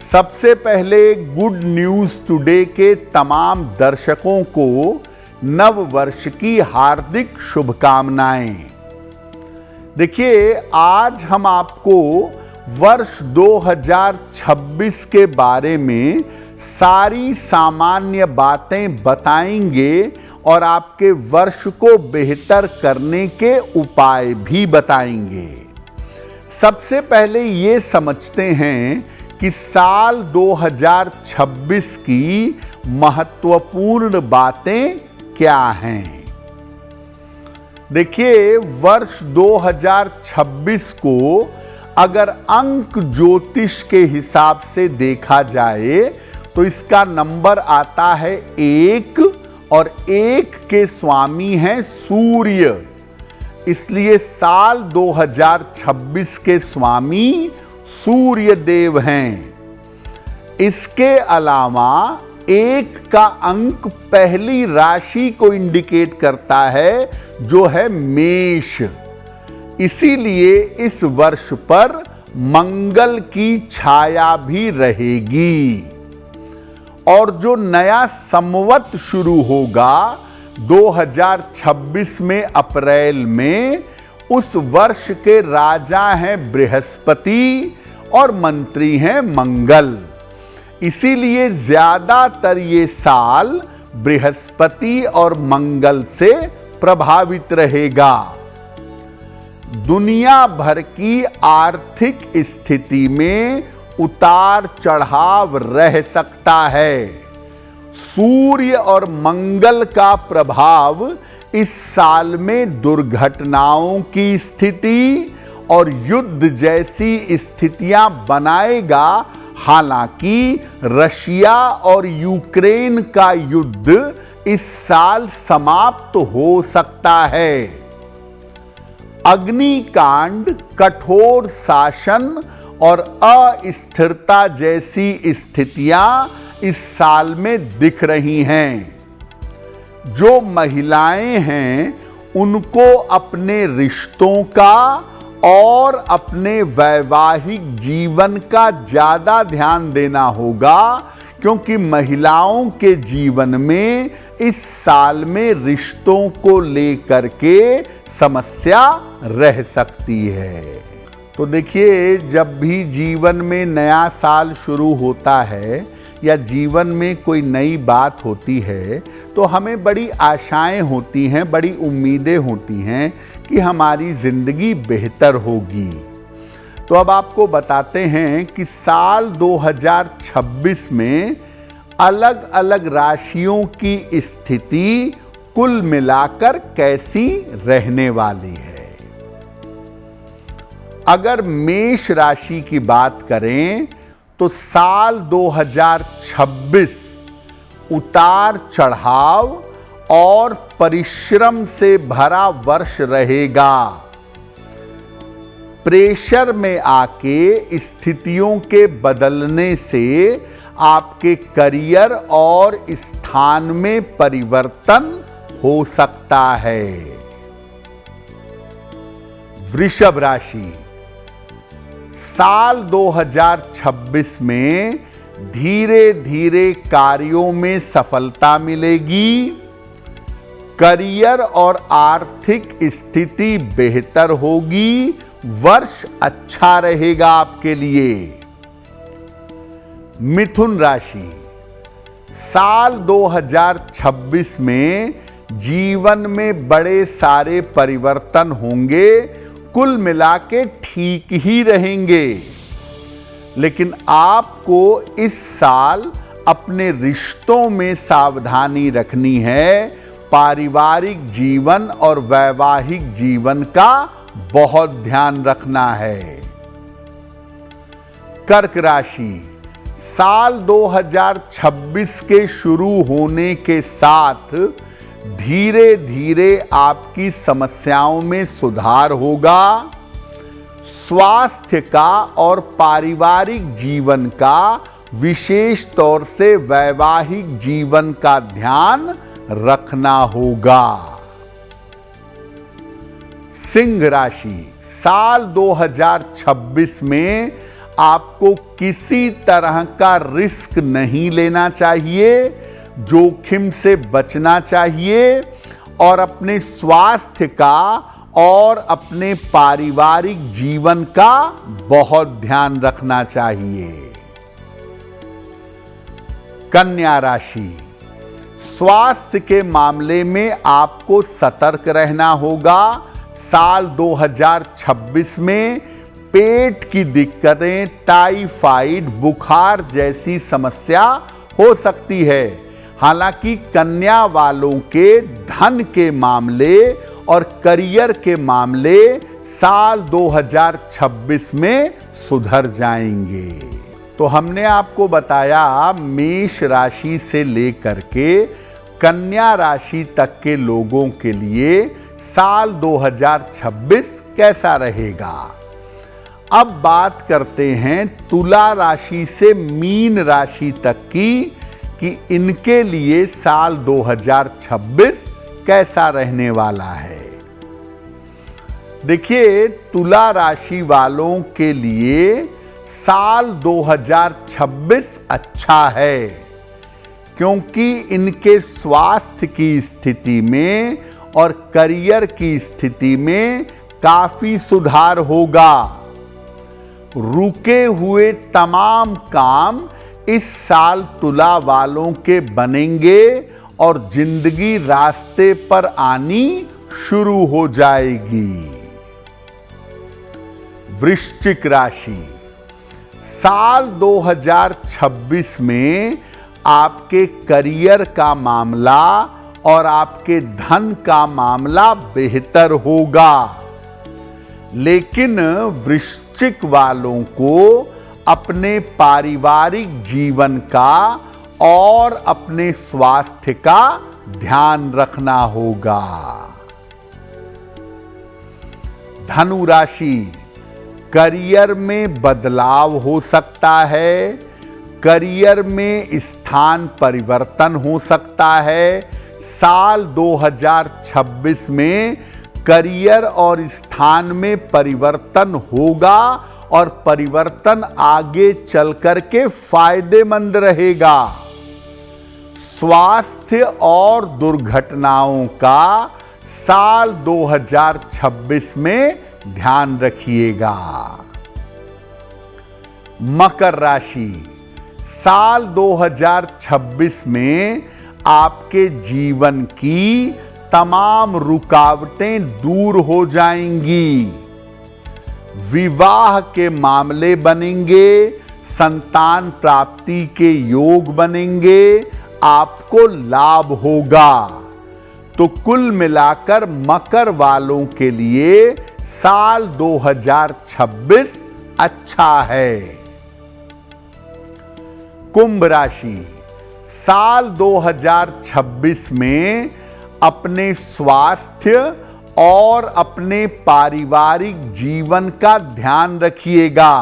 सबसे पहले good news today के तमाम दर्शकों को नव वर्ष की हार्दिक शुभकामनाएं। देखिए, आज हम आपको वर्ष 2026 के बारे में सारी सामान्य बातें बताएंगे और आपके वर्ष को बेहतर करने के उपाय भी बताएंगे। सबसे पहले ये समझते हैं कि साल 2026 की महत्वपूर्ण बातें क्या हैं। देखिए, वर्ष 2026 को अगर अंक ज्योतिष के हिसाब से देखा जाए तो इसका नंबर आता है 1 और 1 के स्वामी हैं सूर्य। इसलिए साल 2026 के स्वामी सूर्य देव हैं। इसके अलावा 1 का अंक पहली राशि को इंडिकेट करता है जो है मेष। इसीलिए इस वर्ष पर मंगल की छाया भी रहेगी। और जो नया संवत शुरू होगा 2026 में अप्रैल में, उस वर्ष के राजा हैं बृहस्पति और मंत्री हैं मंगल। इसीलिए ज्यादातर ये साल बृहस्पति और मंगल से प्रभावित रहेगा। दुनिया भर की आर्थिक स्थिति में उतार चढ़ाव रह सकता है। सूर्य और मंगल का प्रभाव इस साल में दुर्घटनाओं की स्थिति और युद्ध जैसी स्थितियां बनाएगा। हालांकि रशिया और यूक्रेन का युद्ध इस साल समाप्त हो सकता है। अग्निकांड, कठोर शासन और अस्थिरता जैसी स्थितियां इस साल में दिख रही हैं। जो महिलाएं हैं उनको अपने रिश्तों का और अपने वैवाहिक जीवन का ज्यादा ध्यान देना होगा, क्योंकि महिलाओं के जीवन में इस साल में रिश्तों को लेकर के समस्या रह सकती है। तो देखिए, जब भी जीवन में नया साल शुरू होता है या जीवन में कोई नई बात होती है तो हमें बड़ी आशाएं होती हैं, बड़ी उम्मीदें होती हैं कि हमारी जिंदगी बेहतर होगी। तो अब आपको बताते हैं कि साल 2026 में अलग अलग राशियों की स्थिति कुल मिलाकर कैसी रहने वाली है। अगर मेष राशि की बात करें तो साल 2026 उतार चढ़ाव और परिश्रम से भरा वर्ष रहेगा। प्रेशर में आके स्थितियों के बदलने से आपके करियर और स्थान में परिवर्तन हो सकता है। वृषभ राशि, साल 2026 में धीरे धीरे कार्यों में सफलता मिलेगी। करियर और आर्थिक स्थिति बेहतर होगी। वर्ष अच्छा रहेगा आपके लिए। मिथुन राशि, साल 2026 में जीवन में बड़े सारे परिवर्तन होंगे। कुल मिला के ठीक ही रहेंगे, लेकिन आपको इस साल अपने रिश्तों में सावधानी रखनी है। पारिवारिक जीवन और वैवाहिक जीवन का बहुत ध्यान रखना है। कर्क राशि, साल 2026 के शुरू होने के साथ धीरे धीरे आपकी समस्याओं में सुधार होगा। स्वास्थ्य का और पारिवारिक जीवन का, विशेष तौर से वैवाहिक जीवन का ध्यान रखना होगा। सिंह राशि, साल 2026 में आपको किसी तरह का रिस्क नहीं लेना चाहिए, जोखिम से बचना चाहिए और अपने स्वास्थ्य का और अपने पारिवारिक जीवन का बहुत ध्यान रखना चाहिए। कन्या राशि, स्वास्थ्य के मामले में आपको सतर्क रहना होगा। साल 2026 में पेट की दिक्कतें, टाइफाइड, बुखार जैसी समस्या हो सकती है। हालांकि कन्या वालों के धन के मामले और करियर के मामले साल 2026 में सुधर जाएंगे। तो हमने आपको बताया मेष राशि से लेकर के कन्या राशि तक के लोगों के लिए साल 2026 कैसा रहेगा। अब बात करते हैं तुला राशि से मीन राशि तक की कि इनके लिए साल 2026 कैसा रहने वाला है। देखिए, तुला राशि वालों के लिए साल 2026 अच्छा है, क्योंकि इनके स्वास्थ्य की स्थिति में और करियर की स्थिति में काफी सुधार होगा। रुके हुए तमाम काम इस साल तुला वालों के बनेंगे और जिंदगी रास्ते पर आनी शुरू हो जाएगी। वृश्चिक राशि, साल 2026 में आपके करियर का मामला और आपके धन का मामला बेहतर होगा, लेकिन वृश्चिक वालों को अपने पारिवारिक जीवन का और अपने स्वास्थ्य का ध्यान रखना होगा। धनु राशि, करियर में बदलाव हो सकता है, करियर में स्थान परिवर्तन हो सकता है। साल 2026 में करियर और स्थान में परिवर्तन होगा और परिवर्तन आगे चल करके फायदेमंद रहेगा। स्वास्थ्य और दुर्घटनाओं का साल 2026 में ध्यान रखिएगा। मकर राशि, साल 2026 में आपके जीवन की तमाम रुकावटें दूर हो जाएंगी। विवाह के मामले बनेंगे, संतान प्राप्ति के योग बनेंगे, आपको लाभ होगा। तो कुल मिलाकर मकर वालों के लिए साल 2026 अच्छा है। कुंभ राशि, साल 2026 में अपने स्वास्थ्य और अपने पारिवारिक जीवन का ध्यान रखिएगा।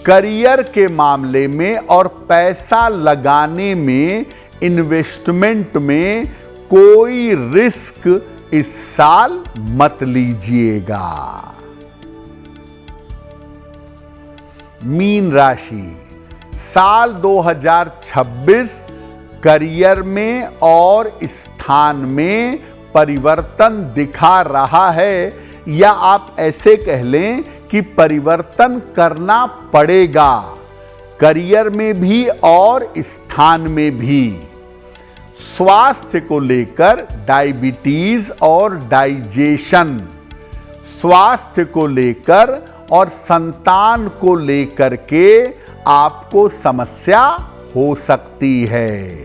करियर के मामले में और पैसा लगाने में, इन्वेस्टमेंट में कोई रिस्क इस साल मत लीजिएगा। मीन राशि, साल 2026 करियर में और स्थान में परिवर्तन दिखा रहा है, या आप ऐसे कह लें कि परिवर्तन करना पड़ेगा, करियर में भी और स्थान में भी। स्वास्थ्य को लेकर डायबिटीज और डाइजेशन, स्वास्थ्य को लेकर और संतान को लेकर के आपको समस्या हो सकती है।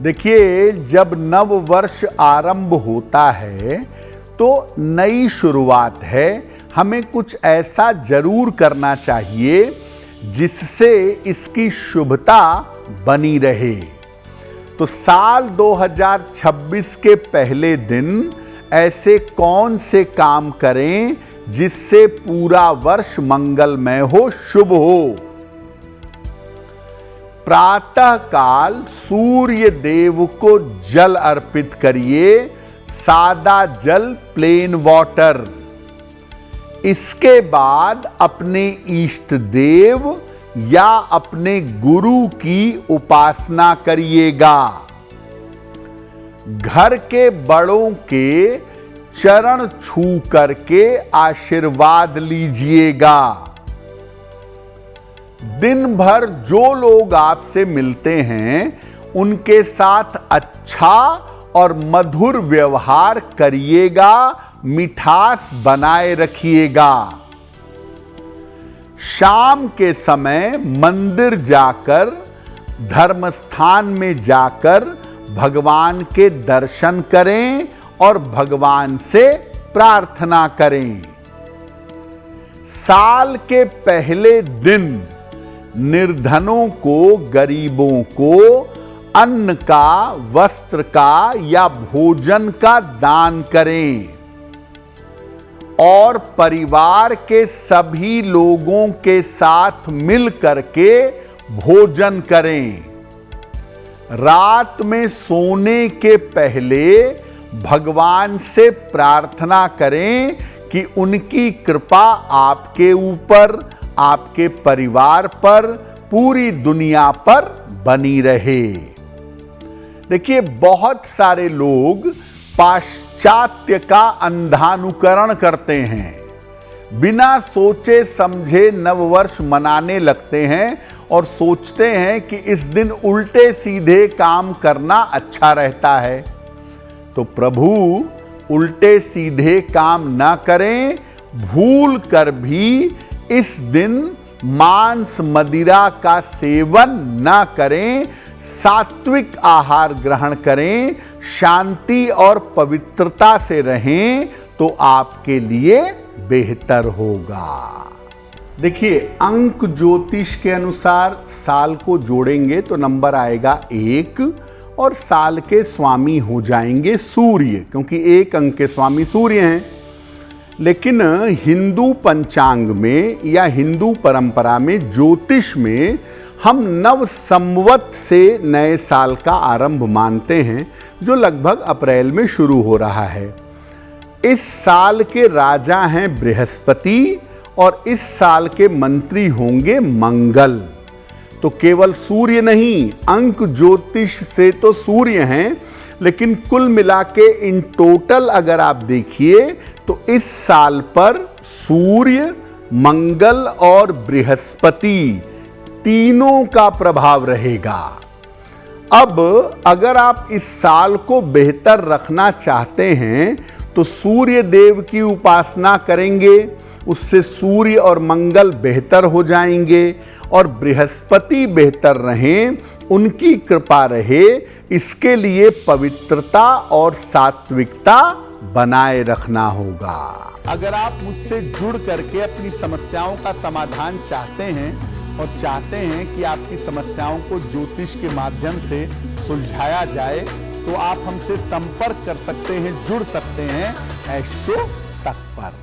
देखिए, जब नव वर्ष आरंभ होता है तो नई शुरुआत है, हमें कुछ ऐसा जरूर करना चाहिए जिससे इसकी शुभता बनी रहे। तो साल 2026 के पहले दिन ऐसे कौन से काम करें जिससे पूरा वर्ष मंगलमय हो, शुभ हो। प्रातः काल सूर्य देव को जल अर्पित करिए, सादा जल, प्लेन वाटर। इसके बाद अपने इष्ट देव या अपने गुरु की उपासना करिएगा। घर के बड़ों के चरण छू करके आशीर्वाद लीजिएगा। दिन भर जो लोग आपसे मिलते हैं उनके साथ अच्छा और मधुर व्यवहार करिएगा, मिठास बनाए रखिएगा। शाम के समय मंदिर जाकर, धर्म स्थान में जाकर भगवान के दर्शन करें और भगवान से प्रार्थना करें। साल के पहले दिन निर्धनों को, गरीबों को अन्न का, वस्त्र का या भोजन का दान करें और परिवार के सभी लोगों के साथ मिल करके भोजन करें। रात में सोने के पहले भगवान से प्रार्थना करें कि उनकी कृपा आपके ऊपर, आपके परिवार पर, पूरी दुनिया पर बनी रहे। देखिए, बहुत सारे लोग पाश्चात्य का अंधानुकरण करते हैं, बिना सोचे समझे नववर्ष मनाने लगते हैं और सोचते हैं कि इस दिन उल्टे सीधे काम करना अच्छा रहता है। तो प्रभु उल्टे सीधे काम ना करें, भूल कर भी इस दिन मांस मदिरा का सेवन ना करें, सात्विक आहार ग्रहण करें, शांति और पवित्रता से रहें तो आपके लिए बेहतर होगा। देखिए, अंक ज्योतिष के अनुसार साल को जोड़ेंगे तो नंबर आएगा 1 और साल के स्वामी हो जाएंगे सूर्य, क्योंकि 1 अंक के स्वामी सूर्य हैं। लेकिन हिंदू पंचांग में या हिंदू परंपरा में, ज्योतिष में हम नव संवत से नए साल का आरंभ मानते हैं, जो लगभग अप्रैल में शुरू हो रहा है। इस साल के राजा हैं बृहस्पति और इस साल के मंत्री होंगे मंगल। तो केवल सूर्य नहीं, अंक ज्योतिष से तो सूर्य हैं, लेकिन कुल मिला के इन टोटल अगर आप देखिए तो इस साल पर सूर्य, मंगल और बृहस्पति तीनों का प्रभाव रहेगा। अब अगर आप इस साल को बेहतर रखना चाहते हैं तो सूर्य देव की उपासना करेंगे, उससे सूर्य और मंगल बेहतर हो जाएंगे और बृहस्पति बेहतर रहें, उनकी कृपा रहे, इसके लिए पवित्रता और सात्विकता बनाए रखना होगा। अगर आप मुझसे जुड़ करके अपनी समस्याओं का समाधान चाहते हैं और चाहते हैं कि आपकी समस्याओं को ज्योतिष के माध्यम से सुलझाया जाए, तो आप हमसे संपर्क कर सकते हैं, जुड़ सकते हैं एस्ट्रो तक पर।